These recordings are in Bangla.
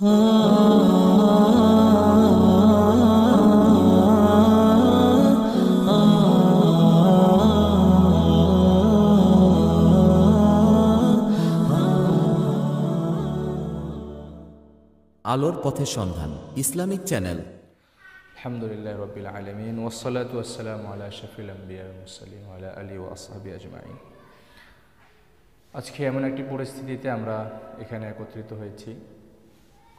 আলোর পথের সন্ধান ইসলামিক চ্যানেল। আলহামদুলিল্লাহ রাব্বিল আলামিন ওয়াসসালাতু ওয়াসসালামু আলা আশরাফিল আমবিয়া ওয়াল মুরসালিন ওয়া আলা আলিহি ওয়া আসহাবিহি আজমাইন। আজকে এমন একটি পরিস্থিতিতে আমরা এখানে একত্রিত হয়েছি,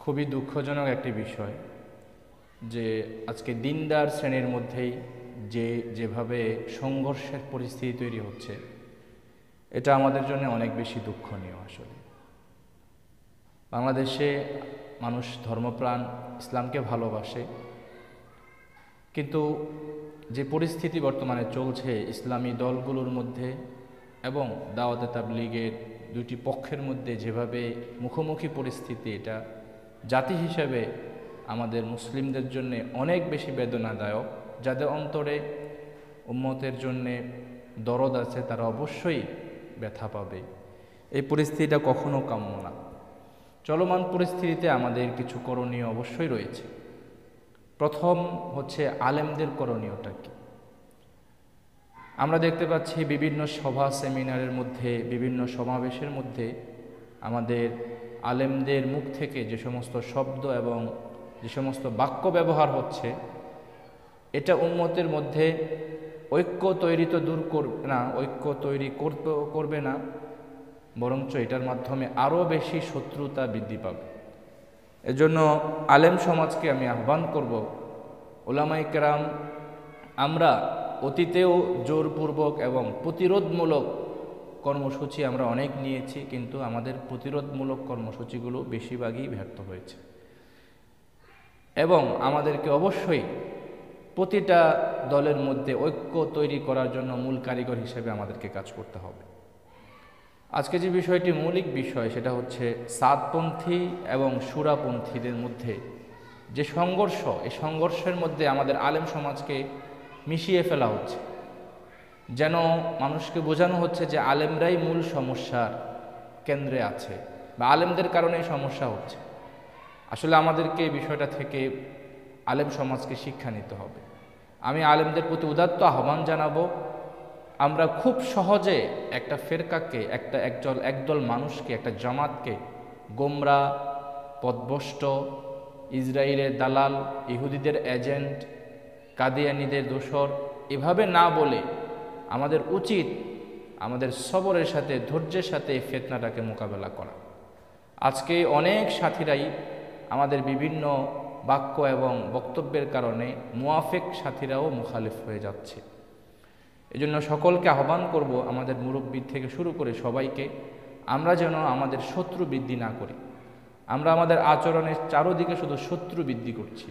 খুবই দুঃখজনক একটি বিষয় যে আজকে দিনদার শ্রেণীর মধ্যেই যেভাবে সংঘর্ষের পরিস্থিতি তৈরি হচ্ছে, এটা আমাদের জন্য অনেক বেশি দুঃখনীয়। আসলে বাংলাদেশে মানুষ ধর্মপ্রাণ, ইসলামকে ভালোবাসে, কিন্তু যে পরিস্থিতি বর্তমানে চলছে ইসলামী দলগুলোর মধ্যে এবং দাওয়াতে তাবলীগের দুইটি পক্ষের মধ্যে যেভাবে মুখোমুখি পরিস্থিতি, এটা জাতি হিসেবে আমাদের মুসলিমদের জন্য অনেক বেশি বেদনাদায়ক। যাদের অন্তরে উম্মতের জন্যে দরদ আছে তারা অবশ্যই ব্যথা পাবে। এই পরিস্থিতিটা কখনো কাম্য না। চলমান পরিস্থিতিতে আমাদের কিছু করণীয় অবশ্যই রয়েছে। প্রথম হচ্ছে আলেমদের করণীয়টা কি। আমরা দেখতে পাচ্ছি বিভিন্ন সভা সেমিনারের মধ্যে, বিভিন্ন সমাবেশের মধ্যে আমাদের আলেমদের মুখ থেকে যে সমস্ত শব্দ এবং যে সমস্ত বাক্য ব্যবহার হচ্ছে, এটা উম্মতের মধ্যে ঐক্য তৈরি তো দূর করবে না, ঐক্য তৈরি করবে না, বরঞ্চ এটার মাধ্যমে আরও বেশি শত্রুতা বৃদ্ধি পাবে। এজন্য আলেম সমাজকে আমি আহ্বান করব, উলামায়ে কেরাম আমরা অতীতেও জোরপূর্বক এবং প্রতিরোধমূলক কর্মসূচি আমরা অনেক নিয়েছি, কিন্তু আমাদের প্রতিরোধমূলক কর্মসূচিগুলো বেশিরভাগই ব্যর্থ হয়েছে। এবং আমাদেরকে অবশ্যই প্রতিটা দলের মধ্যে ঐক্য তৈরি করার জন্য মূল কারিগর হিসেবে আমাদেরকে কাজ করতে হবে। আজকে যে বিষয়টি মৌলিক বিষয়, সেটা হচ্ছে সাদপন্থী এবং সুরাপন্থীদের মধ্যে যে সংঘর্ষ, এই সংঘর্ষের মধ্যে আমাদের আলেম সমাজকে মিশিয়ে ফেলা হচ্ছে, যেন মানুষকে বোঝানো হচ্ছে যে আলেমরাই মূল সমস্যার কেন্দ্রে আছে বা আলেমদের কারণে সমস্যা হচ্ছে। আসলে আমাদেরকে এই বিষয়টা থেকে আলেম সমাজকে শিক্ষা নিতে হবে। আমি আলেমদের প্রতি উদাত্ত আহ্বান জানাবো, আমরা খুব সহজে একটা ফেরকাকে, একদল মানুষকে, একটা জামাতকে গোমরা, পথভ্রষ্ট, ইসরায়েলের দালাল, ইহুদিদের এজেন্ট, কাদিয়ানীদের দোসর এভাবে না বলে আমাদের উচিত আমাদের সবরের সাথে, ধৈর্যের সাথে এই ফিতনাটাকে মোকাবেলা করা। আজকে অনেক সাথীরাই আমাদের বিভিন্ন বাক্য এবং বক্তব্যের কারণে মুয়াফিক সাথীরাও মুখালিফ হয়ে যাচ্ছে। এজন্য সকলকে আহ্বান করব, আমাদের মুরব্বী থেকে শুরু করে সবাইকে, আমরা যেন আমাদের শত্রু বৃদ্ধি না করি। আমরা আমাদের আচরণের চারদিকে শুধু শত্রু বৃদ্ধি করছি।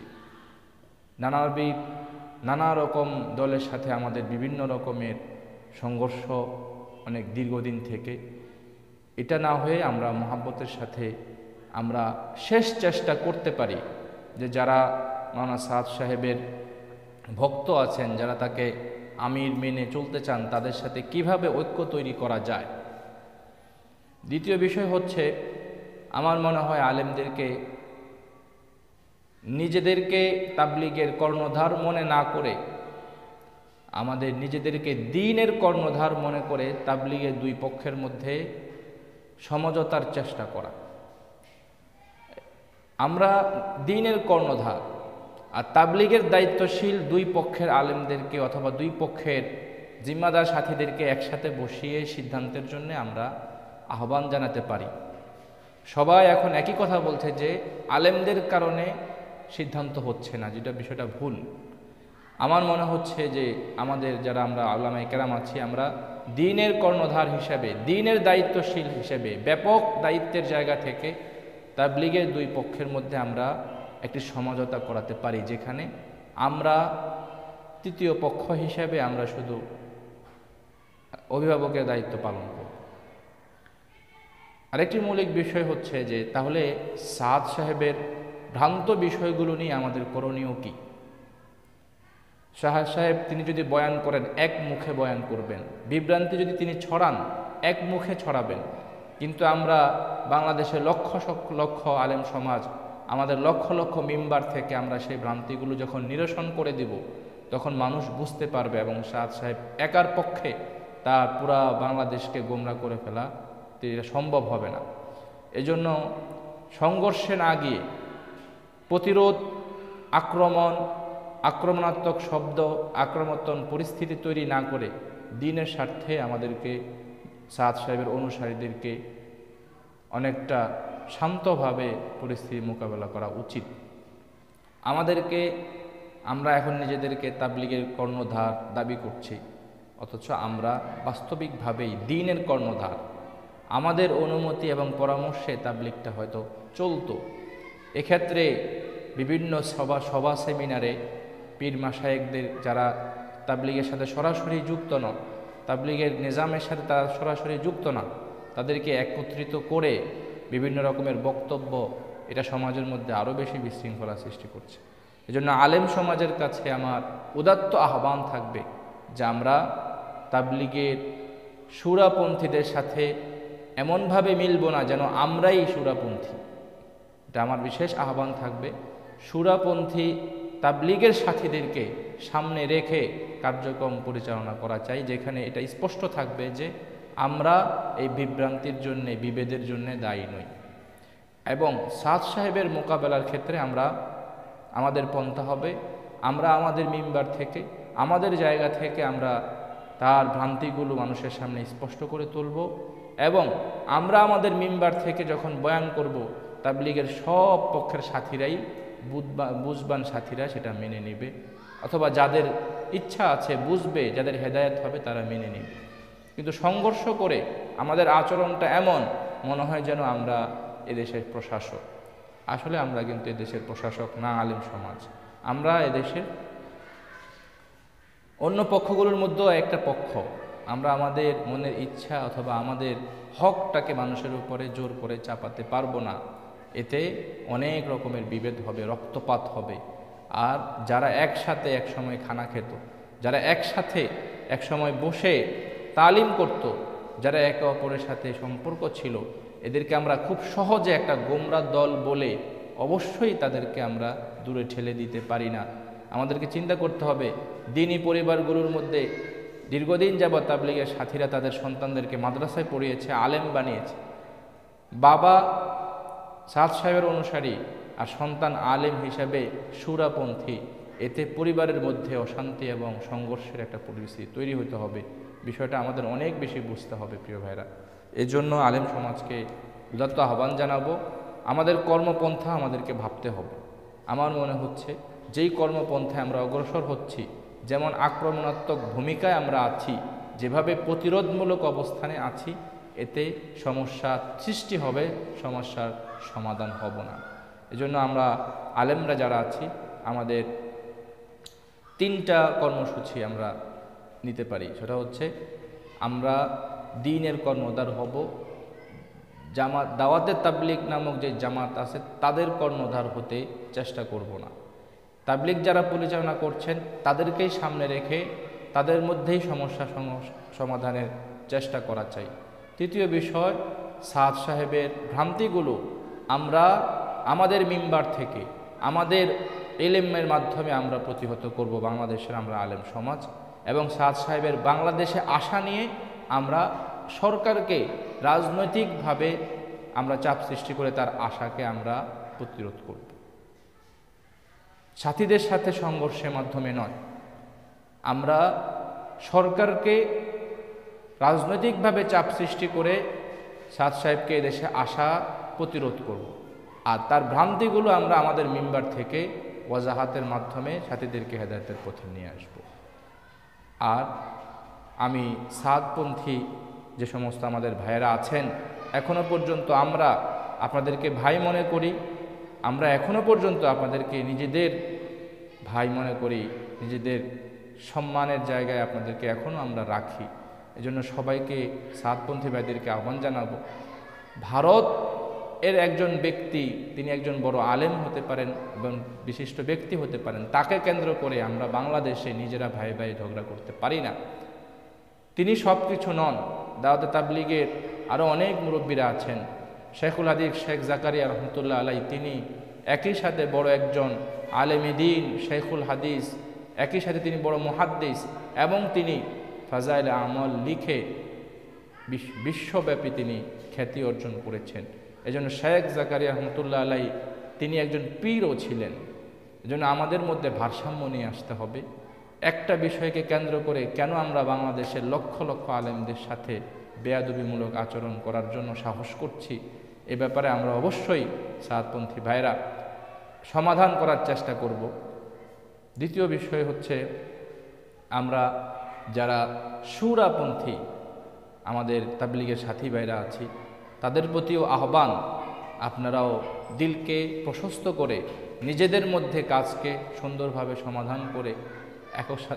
নানা রকম দলের সাথে আমাদের বিভিন্ন রকমের সংঘর্ষ অনেক দীর্ঘদিন থেকে। এটা না হয়ে আমরা মহাব্বতের সাথে আমরা শেষ চেষ্টা করতে পারি যে যারা মাওলানা সাদ সাহেবের ভক্ত আছেন, যারা তাকে আমির মেনে চলতে চান, তাদের সাথে কিভাবে ঐক্য তৈরি করা যায়। দ্বিতীয় বিষয় হচ্ছে, আমার মনে হয় আলেমদেরকে নিজেদেরকে তাবলীগের কর্ণধার মনে না করে আমাদের নিজেদেরকে দ্বীনের কর্ণধার মনে করে তাবলীগের দুই পক্ষের মধ্যে সমঝোতার চেষ্টা করা। আমরা দ্বীনের কর্ণধার আর তাবলীগের দায়িত্বশীল দুই পক্ষের আলেমদেরকে অথবা দুই পক্ষের জিম্মাদার সাথীদেরকে একসাথে বসিয়ে সিদ্ধান্তের জন্য আমরা আহ্বান জানাতে পারি। সবাই এখন একই কথা বলছে যে আলেমদের কারণে সিদ্ধান্ত হচ্ছে না, যেটা বিষয়টা ভুল। আমার মনে হচ্ছে যে আমাদের যারা আমরা উলামায়ে কেরাম আছি, আমরা দ্বীনের কর্ণধার হিসেবে, দ্বীনের দায়িত্বশীল হিসেবে ব্যাপক দায়িত্বের জায়গা থেকে তাবলীগের দুই পক্ষের মধ্যে আমরা একটি সমঝোতা করাতে পারি, যেখানে আমরা তৃতীয় পক্ষ হিসেবে আমরা শুধু অভিভাবকের দায়িত্ব পালন করব। আরেকটি মৌলিক বিষয় হচ্ছে যে তাহলে সাদ সাহেবের ভ্রান্ত বিষয়গুলো নিয়ে আমাদের করণীয় কি। সাহেব তিনি যদি বয়ান করেন, এক মুখে বয়ান করবেন, বিভ্রান্তি যদি তিনি ছড়ান, এক মুখে ছড়াবেন। কিন্তু আমরা বাংলাদেশে লক্ষ লক্ষ আলেম সমাজ আমাদের লক্ষ লক্ষ মিম্বার থেকে আমরা সেই ভ্রান্তিগুলো যখন নিরসন করে দিব, তখন মানুষ বুঝতে পারবে এবং সাদ সাহেব একার পক্ষে তার পুরা বাংলাদেশকে গোমরা করে ফেলা এটা সম্ভব হবে না। এজন্য সংঘর্ষে না গিয়ে প্রতিরোধ, আক্রমণাত্মক শব্দ, আক্রমণাত্মক পরিস্থিতি তৈরি না করে দ্বীনের স্বার্থে আমাদেরকে সাদ সাহেবের অনুসারীদেরকে অনেকটা শান্তভাবে পরিস্থিতি মোকাবেলা করা উচিত। আমরা এখন নিজেদেরকে তাবলীগের কর্ণধার দাবি করছি, অথচ আমরা বাস্তবিকভাবেই দ্বীনের কর্ণধার। আমাদের অনুমতি এবং পরামর্শে তাবলীগটা হয়তো চলতো। এক্ষেত্রে বিভিন্ন সভা সেমিনারে পীর মাশায়েখদের যারা তাবলীগের সাথে সরাসরি যুক্ত নন, তাবলীগের নিজামের সাথে তারা সরাসরি যুক্ত না, তাদেরকে একত্রিত করে বিভিন্ন রকমের বক্তব্য এটা সমাজের মধ্যে আরও বেশি বিশৃঙ্খলা সৃষ্টি করছে। এজন্য আলেম সমাজের কাছে আমার উদাত্ত আহ্বান থাকবে যে আমরা তাবলীগের সুরাপন্থীদের সাথে এমনভাবে মিলব না যেন আমরাই সুরাপন্থী। এটা আমার বিশেষ আহ্বান থাকবে। সুরাপন্থী তাবলীগের সাথীদেরকে সামনে রেখে কার্যক্রম পরিচালনা করা চাই, যেখানে এটা স্পষ্ট থাকবে যে আমরা এই বিভ্রান্তির জন্যে, বিভেদের জন্যে দায়ী নই। এবং সাদ সাহেবের মোকাবেলার ক্ষেত্রে আমাদের পন্থা হবে, আমরা আমাদের মিম্বার থেকে, আমাদের জায়গা থেকে আমরা তার ভ্রান্তিগুলো মানুষের সামনে স্পষ্ট করে তুলব এবং আমরা আমাদের মিম্বার থেকে যখন বয়ান করব, তাবলীগের সব পক্ষের সাথীরাই, বুঝবান সাথীরা সেটা মেনে নেবে, অথবা যাদের ইচ্ছা আছে বুঝবে, যাদের হেদায়েত হবে তারা মেনে নেবে। কিন্তু সংঘর্ষ করে আমাদের আচরণটা এমন মনে হয় যেন আমরা এদেশের প্রশাসক। আসলে আমরা কিন্তু এদেশের প্রশাসক না, আলেম সমাজ। আমরা এদেশের অন্য পক্ষগুলোর মধ্যেও একটা পক্ষ। আমরা আমাদের মনের ইচ্ছা অথবা আমাদের হকটাকে মানুষের উপরে জোর করে চাপাতে পারবো না। এতে অনেক রকমের বিভেদ হবে, রক্তপাত হবে। আর যারা একসাথে একসময় খানা খেত, যারা একসাথে একসময় বসে তালিম করত, যারা একে অপরের সাথে সম্পর্ক ছিল, এদেরকে আমরা খুব সহজে একটা গোমরা দল বলে অবশ্যই তাদেরকে আমরা দূরে ঠেলে দিতে পারি না। আমাদেরকে চিন্তা করতে হবে, দ্বীনি পরিবারগুলোর মধ্যে দীর্ঘদিন যাবৎ তাবলীগের সাথীরা তাদের সন্তানদেরকে মাদ্রাসায় পড়িয়েছে, আলেম বানিয়েছে। বাবা সাদ সাহেবের অনুসারী আর সন্তান আলেম হিসাবে সুরাপন্থী, এতে পরিবারের মধ্যে অশান্তি এবং সংঘর্ষের একটা পরিস্থিতি তৈরি হতে হবে। বিষয়টা আমাদের অনেক বেশি বুঝতে হবে প্রিয় ভাইরা। এজন্য আলেম সমাজকে উদাত্ত আহ্বান জানাবো, আমাদের কর্মপন্থা আমাদেরকে ভাবতে হবে। আমার মনে হচ্ছে যেই কর্মপন্থায় আমরা অগ্রসর হচ্ছি, যেমন আক্রমণাত্মক ভূমিকায় আমরা আছি, যেভাবে প্রতিরোধমূলক অবস্থানে আছি, এতে সমস্যা সৃষ্টি হবে, সমস্যার সমাধান হব না। এজন্য আমরা আলেমরা যারা আছি, আমাদের 3টা কর্মসূচি আমরা নিতে পারি। সেটা হচ্ছে, আমরা দ্বীনের কর্ণধার হব, দাওয়াতে তাবলীগ নামক যে জামাত আছে তাদের কর্ণধার হতে চেষ্টা করব না। তাবলীগ যারা পরিচালনা করছেন তাদেরকেই সামনে রেখে তাদের মধ্যেই সমস্যা সমাধানের চেষ্টা করা চাই। তৃতীয় বিষয়, সাদ সাহেবের ভ্রান্তিগুলো আমরা আমাদের মিম্বার থেকে, আমাদের ইলমের মাধ্যমে আমরা প্রতিহত করব। বাংলাদেশের আমরা আলেম সমাজ এবং সাদ সাহেবের বাংলাদেশে আসা নিয়ে আমরা সরকারকে রাজনৈতিকভাবে আমরা চাপ সৃষ্টি করে তার আশাকে আমরা প্রতিরোধ করব। সাথীদের সাথে সংঘর্ষের মাধ্যমে নয়, আমরা সরকারকে রাজনৈতিকভাবে চাপ সৃষ্টি করে সাদ সাহেবকে এদেশে আসা প্রতিরোধ করব। আর তার ভ্রান্তিগুলো আমরা আমাদের মিম্বার থেকে ওয়াজাহাতের মাধ্যমে সাথীদেরকে হেদায়েতের পথে নিয়ে আসব। আর আমি সাদপন্থী যে সমস্ত আমাদের ভাইয়েরা আছেন, এখনো পর্যন্ত আমরা আপনাদেরকে ভাই মনে করি, আমরা এখনো পর্যন্ত আপনাদেরকে নিজেদের ভাই মনে করি, নিজেদের সম্মানের জায়গায় আপনাদেরকে এখনও আমরা রাখি। এজন্য সবাইকে, সাদপন্থী ভাইদেরকে আহ্বান জানাবো, ভারত এর একজন ব্যক্তি, তিনি একজন বড় আলেম হতে পারেন এবং বিশিষ্ট ব্যক্তি হতে পারেন, তাকে কেন্দ্র করে আমরা বাংলাদেশে নিজেরা ভাই ভাই ঝগড়া করতে পারি না। তিনি সব কিছু নন। দাওয়াতে তাবলীগের আরও অনেক মুরব্বীরা আছেন, শেখুল হাদিস শেখ জাকারিয়া রহমতুল্লাহ আলাই, তিনি একই সাথে বড় একজন আলেমে দ্বীন, শেখুল হাদিস, একই সাথে তিনি বড় মুহাদ্দিস এবং তিনি ফাজাইল আমল লিখে বিশ্বব্যাপী তিনি খ্যাতি অর্জন করেছেন। এজন্য শেখ জাকারিয়া রহমতুল্লাহ আলাই তিনি একজন পীরও ছিলেন। এজন্য আমাদের মধ্যে ভারসাম্য নিয়ে আসতে হবে। একটা বিষয়কে কেন্দ্র করে কেন আমরা বাংলাদেশের লক্ষ লক্ষ আলেমদের সাথে বেয়াদবিমূলক আচরণ করার জন্য সাহস করছি, এ ব্যাপারে আমরা অবশ্যই সাতপন্থী ভাইরা সমাধান করার চেষ্টা করব। দ্বিতীয় বিষয় হচ্ছে, আমরা যারা সুরাপন্থী আমাদের তাবলিগের সাথী ভাইরা আছি, তাদের প্রতিও আহ্বান, আপনারাও দিলকে প্রশস্ত করে নিজেদের মধ্যে কাজকে সুন্দরভাবে সমাধান করে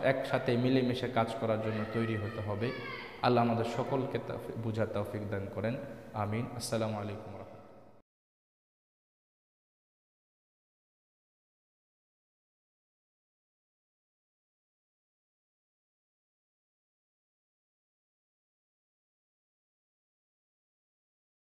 একসাথে মিলেমিশে কাজ করার জন্য তৈরি হতে হবে। আল্লাহ আমাদের সকলকে বুঝার তৌফিক দান করেন। আমিন। আসসালামু আলাইকুম।